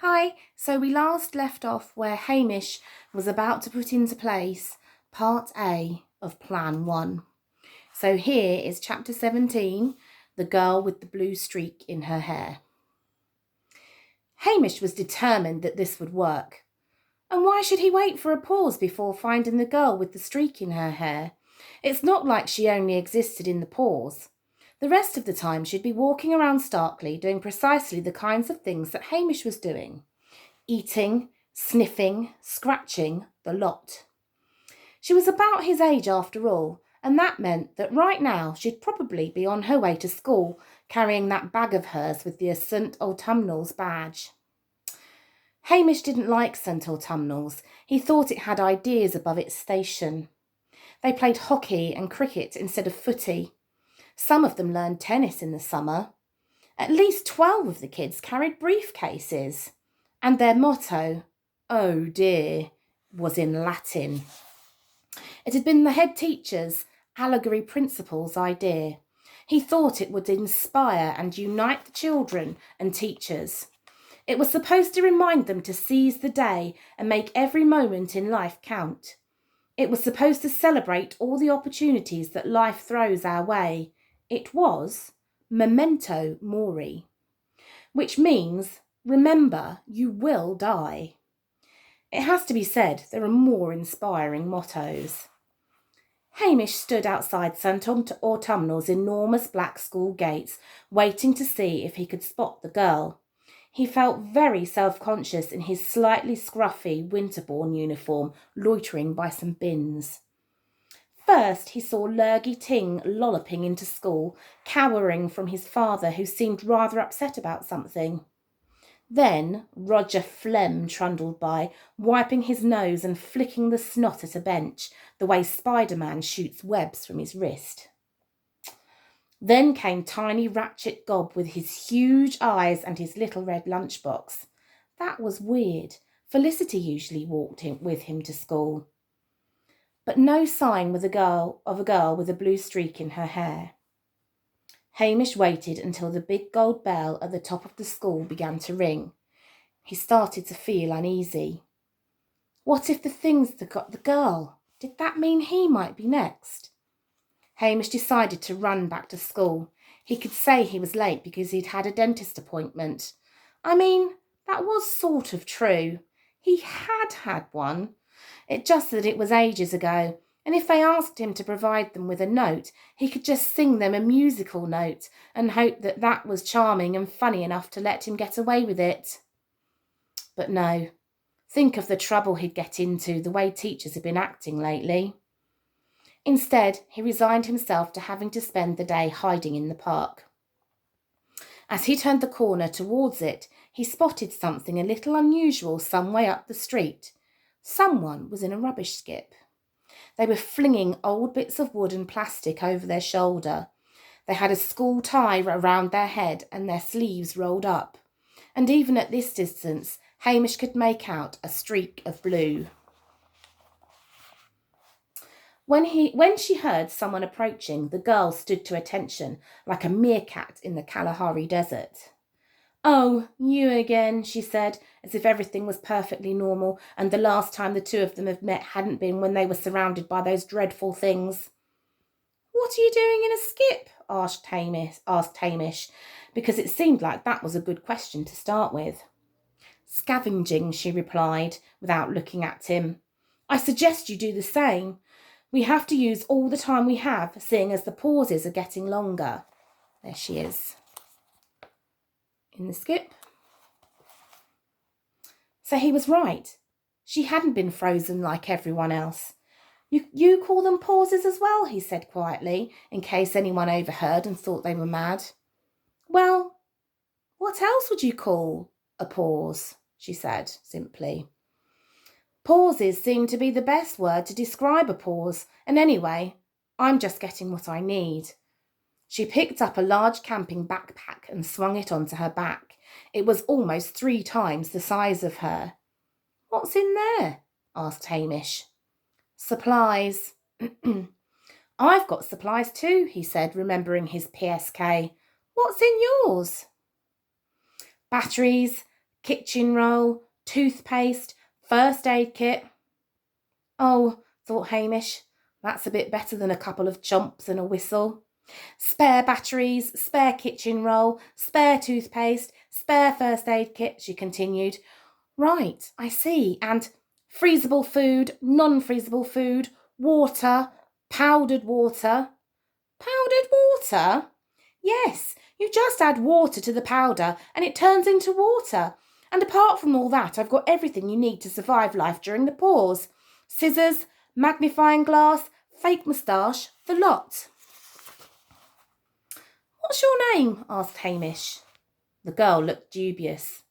Hi, so we last left off where Hamish was about to put into place part A of Plan 1. So here is chapter 17, The Girl with the Blue Streak in Her Hair. Hamish was determined that this would work. And why should he wait for a pause before finding the girl with the streak in her hair? It's not like she only existed in the pause. The rest of the time she'd be walking around Starkley doing precisely the kinds of things that Hamish was doing. Eating, sniffing, scratching, the lot. She was about his age after all, and that meant that right now she'd probably be on her way to school, carrying that bag of hers with the St. Autumnal's badge. Hamish didn't like St. Autumnal's. He thought it had ideas above its station. They played hockey and cricket instead of footy. Some of them learned tennis in the summer. At least 12 of the kids carried briefcases. And their motto, "Oh dear," was in Latin. It had been the head teacher's allegory principal's idea. He thought it would inspire and unite the children and teachers. It was supposed to remind them to seize the day and make every moment in life count. It was supposed to celebrate all the opportunities that life throws our way. It was memento mori, which means remember you will die. It has to be said there are more inspiring mottos. Hamish stood outside St. Autumnal's enormous black school gates, waiting to see if he could spot the girl. He felt very self-conscious in his slightly scruffy Winterbourne uniform, loitering by some bins. First, he saw Lurgy Ting lolloping into school, cowering from his father, who seemed rather upset about something. Then Roger Phlegm trundled by, wiping his nose and flicking the snot at a bench, the way Spider-Man shoots webs from his wrist. Then came tiny Ratchet Gob with his huge eyes and his little red lunchbox. That was weird. Felicity usually walked with him to school. But no sign of a girl with a blue streak in her hair. Hamish waited until the big gold bell at the top of the school began to ring. He started to feel uneasy. What if the things that got the girl? Did that mean he might be next? Hamish decided to run back to school. He could say he was late because he'd had a dentist appointment. I mean, that was sort of true. He had had one. It just that it was ages ago, and if they asked him to provide them with a note, he could just sing them a musical note and hope that that was charming and funny enough to let him get away with it. But no. Think of the trouble he'd get into, the way teachers had been acting lately. Instead, he resigned himself to having to spend the day hiding in the park. As he turned the corner towards it, he spotted something a little unusual some way up the street. Someone was in a rubbish skip. They were flinging old bits of wood and plastic over their shoulder. They had a school tie around their head and their sleeves rolled up. And even at this distance, Hamish could make out a streak of blue. When she heard someone approaching, the girl stood to attention like a meerkat in the Kalahari Desert. "Oh, you again," she said, as if everything was perfectly normal and the last time the two of them had met hadn't been when they were surrounded by those dreadful things. "What are you doing in a skip?" asked Hamish, because it seemed like that was a good question to start with. "Scavenging," she replied, without looking at him. "I suggest you do the same. We have to use all the time we have, seeing as the pauses are getting longer." There she is in the skip. So he was right. She hadn't been frozen like everyone else. You call them pauses as well?" he said quietly, in case anyone overheard and thought they were mad. "Well, what else would you call a pause?" she said simply. "Pauses seem to be the best word to describe a pause, and anyway, I'm just getting what I need." She picked up a large camping backpack and swung it onto her back. It was almost 3 times the size of her. "What's in there?" asked Hamish. "Supplies." "I've got supplies too," he said, remembering his PSK. "What's in yours?" "Batteries, kitchen roll, toothpaste, first aid kit. Oh, thought Hamish, that's a bit better than a couple of chomps and a whistle. Spare batteries, spare kitchen roll, spare toothpaste, spare first aid kit, she continued. Right, I see. And freezable food, non-freezable food, water, powdered water. Powdered water? Yes, you just add water to the powder and it turns into water. And apart from all that, I've got everything you need to survive life during the pause. Scissors, magnifying glass, fake moustache, the lot. What's your name? Asked Hamish. The girl looked dubious.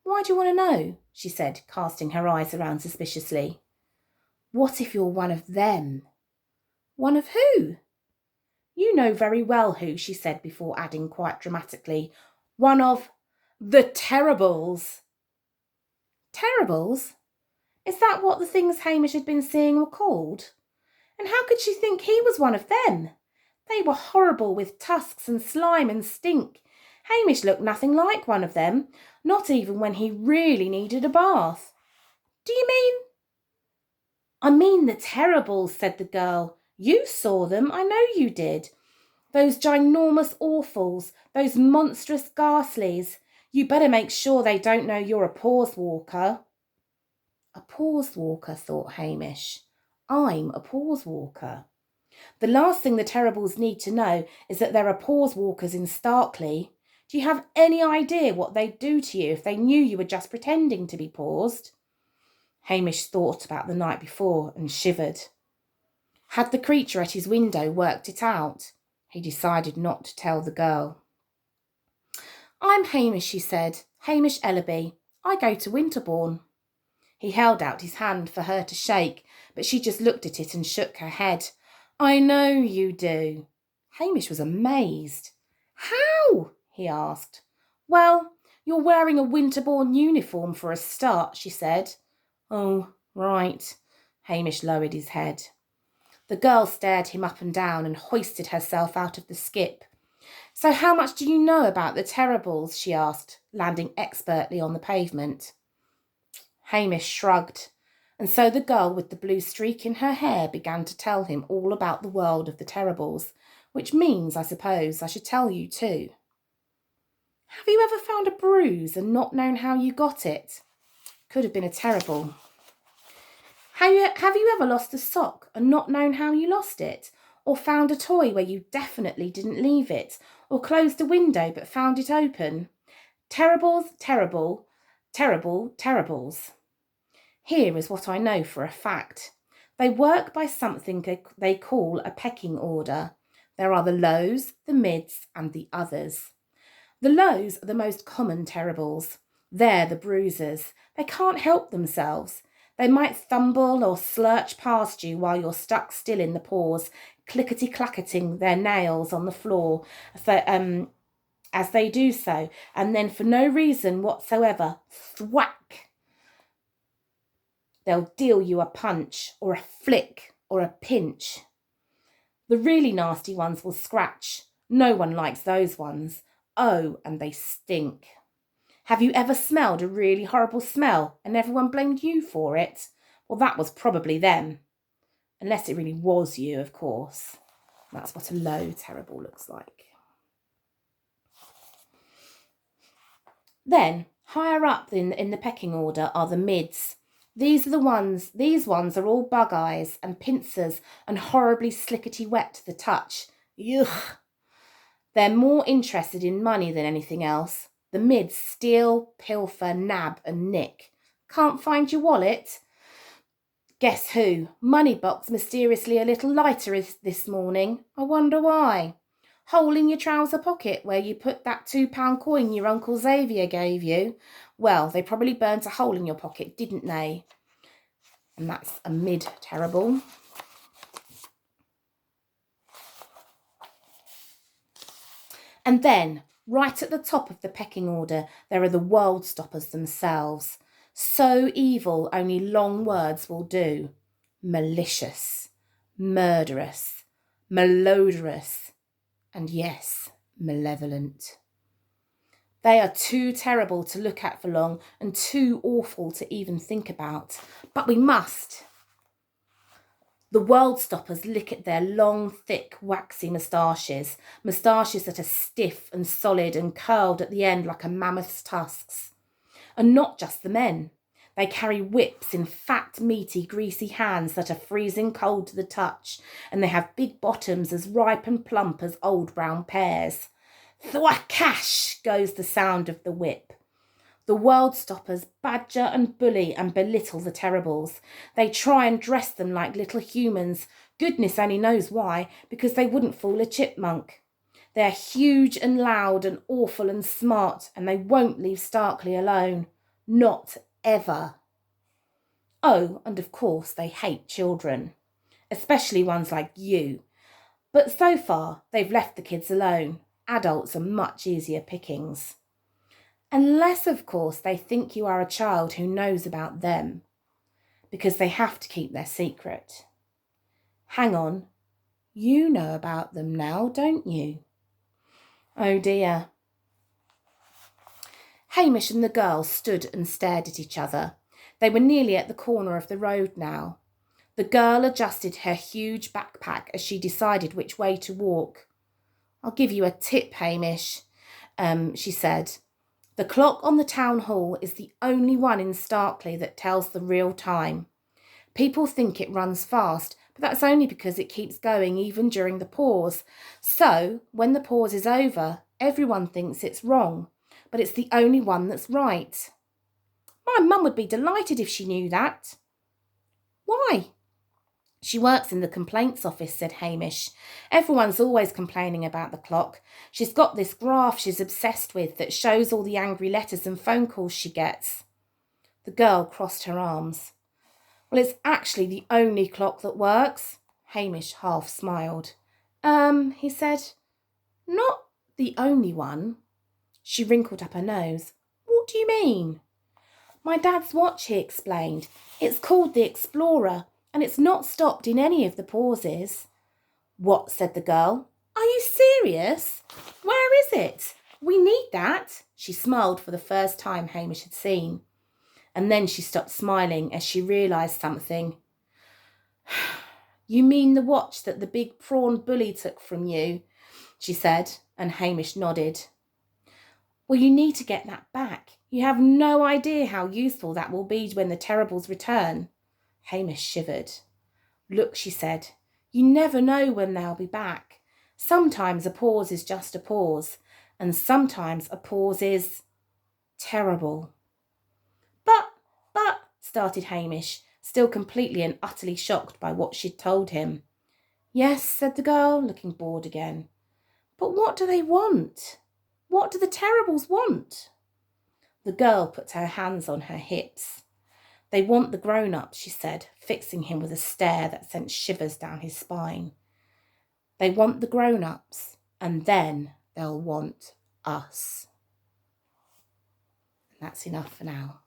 Why do you want to know? She said, casting her eyes around suspiciously. What if you're one of them? One of who? You know very well who, she said before adding quite dramatically. One of the Terribles. Terribles? Is that what the things Hamish had been seeing were called? And how could she think he was one of them? They were horrible with tusks and slime and stink. Hamish looked nothing like one of them, not even when he really needed a bath. Do you mean? I mean the Terribles, said the girl. You saw them, I know you did. Those ginormous awfuls, those monstrous ghastlies. You better make sure they don't know you're a pause walker. A pause walker, thought Hamish. I'm a pause walker. The last thing the Terribles need to know is that there are pause walkers in Starkley. Do you have any idea what they'd do to you if they knew you were just pretending to be paused? Hamish thought about the night before and shivered. Had the creature at his window worked it out? He decided not to tell the girl. I'm Hamish, she said. Hamish Ellaby. I go to Winterbourne. He held out his hand for her to shake, but she just looked at it and shook her head. I know you do. Hamish was amazed. How? He asked. Well, you're wearing a Winterbourne uniform for a start, she said. Oh, right. Hamish lowered his head. The girl stared him up and down and hoisted herself out of the skip. So how much do you know about the Terribles? She asked, landing expertly on the pavement. Hamish shrugged, and so the girl with the blue streak in her hair began to tell him all about the world of the Terribles, which means, I suppose, I should tell you too. Have you ever found a bruise and not known how you got it? Could have been a terrible. Have you ever lost a sock and not known how you lost it? Or found a toy where you definitely didn't leave it? Or closed a window but found it open? Terribles, terrible, terrible, terribles. Here is what I know for a fact. They work by something they call a pecking order. There are the lows, the mids, and the others. The lows are the most common terribles. They're the bruisers. They can't help themselves. They might stumble or slurch past you while you're stuck still in the pause, clickety-clacketing their nails on the floor as they do so, and then for no reason whatsoever, thwack, they'll deal you a punch or a flick or a pinch. The really nasty ones will scratch. No one likes those ones. Oh, and they stink. Have you ever smelled a really horrible smell and everyone blamed you for it? Well, that was probably them. Unless it really was you, of course. That's what a low terrible looks like. Then, higher up in the pecking order are the mids. These ones are all bug eyes and pincers and horribly slickety wet to the touch. Ugh. They're more interested in money than anything else. The mids steal, pilfer, nab and nick. Can't find your wallet? Guess who? Money box mysteriously a little lighter this morning. I wonder why. Hole in your trouser pocket where you put that £2 coin your Uncle Xavier gave you. Well, they probably burnt a hole in your pocket, didn't they? And that's a mid terrible. And then, right at the top of the pecking order, there are the Worldstoppers themselves. So evil, only long words will do. Malicious, murderous, malodorous, and yes, malevolent. They are too terrible to look at for long and too awful to even think about. But we must. The Worldstoppers lick at their long, thick, waxy moustaches that are stiff and solid and curled at the end like a mammoth's tusks. And not just the men. They carry whips in fat, meaty, greasy hands that are freezing cold to the touch, and they have big bottoms as ripe and plump as old brown pears. Thwackash goes the sound of the whip. The Worldstoppers badger and bully and belittle the Terribles. They try and dress them like little humans. Goodness only knows why, because they wouldn't fool a chipmunk. They're huge and loud and awful and smart, and they won't leave Starkley alone. Not ever. Oh, and of course they hate children, especially ones like you. But so far, they've left the kids alone. Adults are much easier pickings. Unless, of course, they think you are a child who knows about them, because they have to keep their secret. Hang on, you know about them now, don't you? Oh dear. Hamish and the girl stood and stared at each other. They were nearly at the corner of the road now. The girl adjusted her huge backpack as she decided which way to walk. I'll give you a tip, Hamish, she said. The clock on the town hall is the only one in Starkley that tells the real time. People think it runs fast, but that's only because it keeps going even during the pause. So, when the pause is over, everyone thinks it's wrong, but it's the only one that's right. My mum would be delighted if she knew that. Why? She works in the complaints office, said Hamish. Everyone's always complaining about the clock. She's got this graph she's obsessed with that shows all the angry letters and phone calls she gets. The girl crossed her arms. Well, it's actually the only clock that works. Hamish half smiled. He said. Not the only one. She wrinkled up her nose. What do you mean? My dad's watch, he explained. It's called the Explorer, and it's not stopped in any of the pauses. What? Said the girl. Are you serious? Where is it? We need that. She smiled for the first time Hamish had seen. And then she stopped smiling as she realised something. You mean the watch that the big prawn bully took from you? She said, and Hamish nodded. Well, you need to get that back. You have no idea how useful that will be when the Terribles return. Hamish shivered. Look, she said, you never know when they'll be back. Sometimes a pause is just a pause, and sometimes a pause is terrible. But, started Hamish, still completely and utterly shocked by what she'd told him. Yes, said the girl, looking bored again. But what do they want? What do the Terribles want? The girl put her hands on her hips. They want the grown-ups, she said, fixing him with a stare that sent shivers down his spine. They want the grown-ups, and then they'll want us. And that's enough for now.